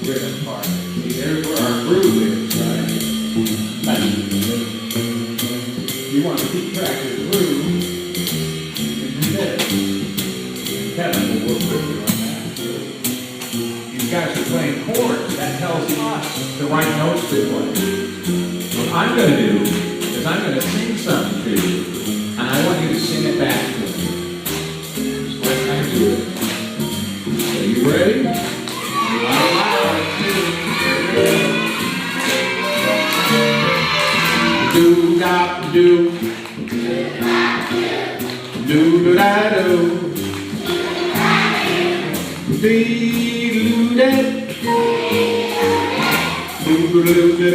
rhythm part. See, there's where our groove is, right? You want to keep track of the groove, you can do this. And Kevin will work with you on that. These guys are playing chords. That tells us the right notes to play. What I'm going to do is I'm going to sing something to you, and I want you to sing it back to me. Just like I do it. Are you ready? Do da do, do do da do, dee do da, do do do do,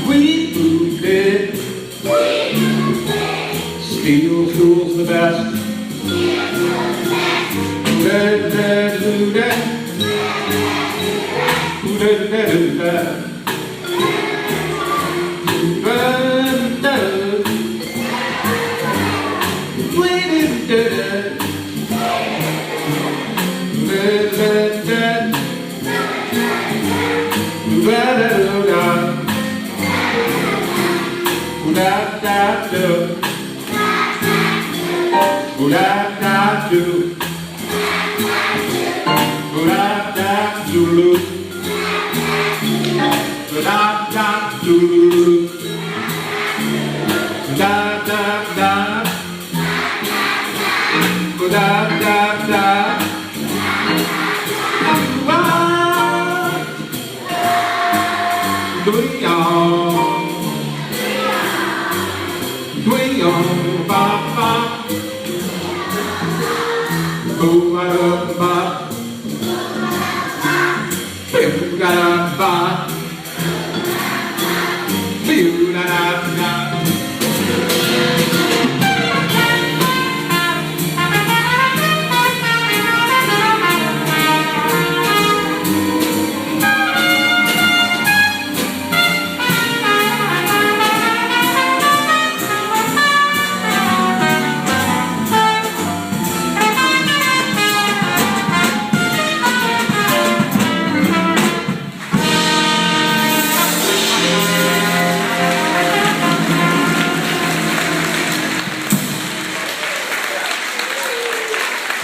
we moved it. Steel tools the best. Da da do da, da da do da.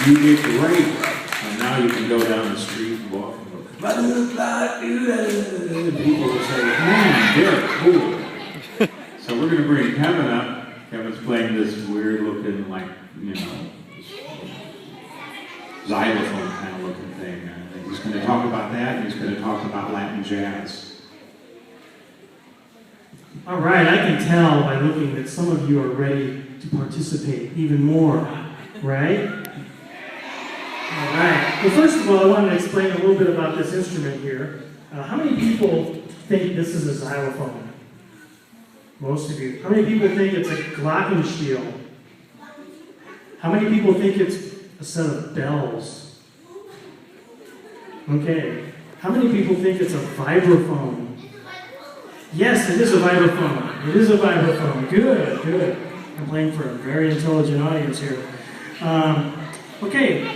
You did great, and now you can go down the street and walk and go, people will say, man, they're cool. So we're going to bring Kevin up. Kevin's playing this weird looking, like, you know, xylophone kind of looking thing. And he's going to talk about that, and he's going to talk about Latin jazz. All right, I can tell by looking that some of you are ready to participate even more, right? All right. Well, first of all, I wanted to explain a little bit about this instrument here. How many people think this is a xylophone? Most of you. How many people think it's a glockenspiel? How many people think it's a set of bells? Okay. How many people think it's a vibraphone? Yes, it is a vibraphone. It is a vibraphone. Good, good. I'm playing for a very intelligent audience here. Okay.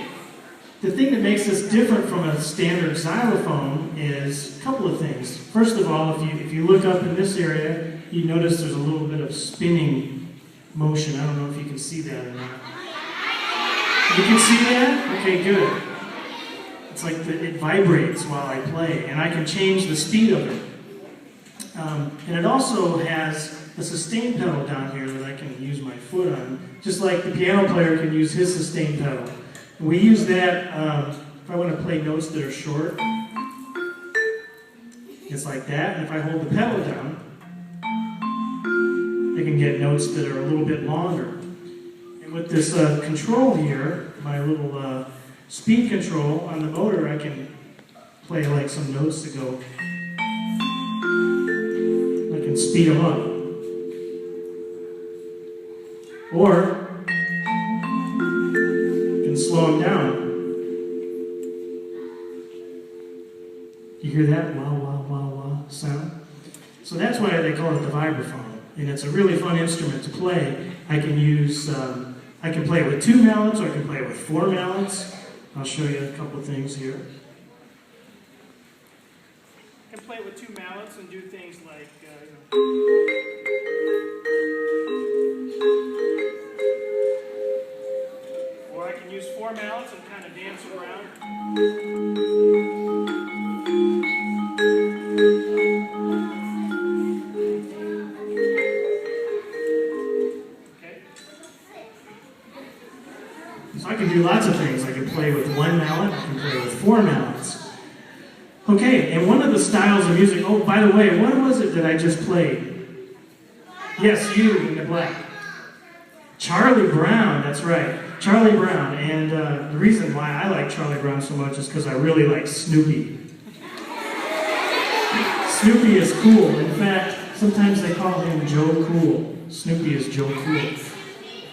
The thing that makes this different from a standard xylophone is a couple of things. First of all, if you look up in this area, you notice there's a little bit of spinning motion. I don't know if you can see that or not. You can see that? Okay, good. It's like it vibrates while I play, and I can change the speed of it. And it also has a sustain pedal down here that I can use my foot on, just like the piano player can use his sustain pedal. We use that if I want to play notes that are short. It's like that. And if I hold the pedal down, I can get notes that are a little bit longer. And with this control here, my little speed control on the motor, I can play like some notes that go. I can speed them up. Or slow them down. You hear that wah, wah, wah, wah sound? So that's why they call it the vibraphone. And it's a really fun instrument to play. I can use, I can play it with 2 mallets, or I can play it with 4 mallets. I'll show you a couple of things here. I can play with two mallets and do things like, or I can use four mallets and kind of dance around. So I can do lots of things. I can play with one mallet, I can play with four mallets. Okay, and one of the styles of music, oh, by the way, what was it that I just played? Yes, you in the black. Charlie Brown, that's right. Charlie Brown, and the reason why I like Charlie Brown so much is because I really like Snoopy. Snoopy is cool. In fact, sometimes they call him Joe Cool. Snoopy is Joe Cool.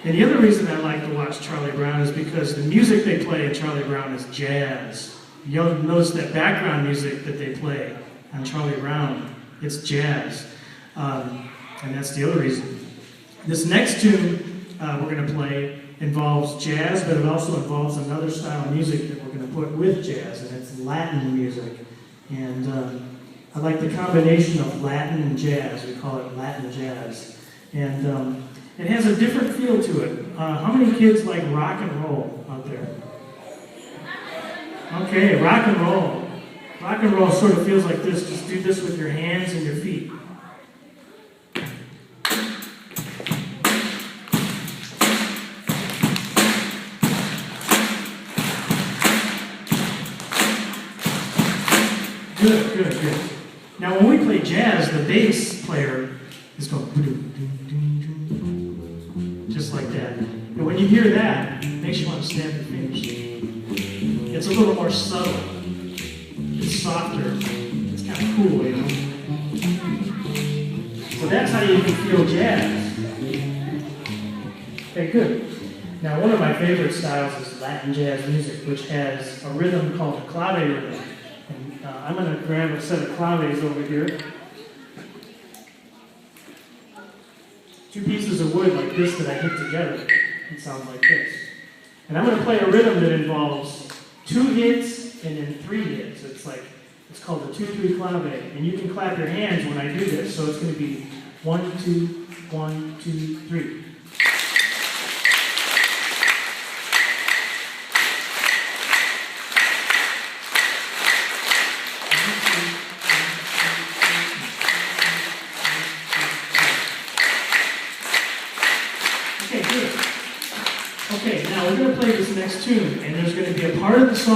And the other reason I like to watch Charlie Brown is because the music they play in Charlie Brown is jazz. You'll notice that background music that they play on Charlie Brown, it's jazz. And that's the other reason. This next tune we're going to play involves jazz, but it also involves another style of music that we're going to put with jazz, and it's Latin music. And I like the combination of Latin and jazz. We call it Latin jazz. And it has a different feel to it. How many kids like rock and roll out there? Okay, rock and roll. Rock and roll sort of feels like this. Just do this with your hands and your feet. Good, good, good. Now when we play jazz, the bass player is going just like that. And when you hear that, it makes you want to snap your fingers. It's a little more subtle. It's softer. It's kind of cool, you know? So that's how you can feel jazz. Okay, good. Now one of my favorite styles is Latin jazz music, which has a rhythm called the clave rhythm. And I'm going to grab a set of claves over here. Two pieces of wood like this that I hit together. It sounds like this. And I'm going to play a rhythm that involves 2 hits and then 3 hits. It's called the 2-3 clave. And you can clap your hands when I do this. So it's going to be 1, 2, 1, 2, 3. Okay, now we're going to play this next tune, and there's going to be a part of the song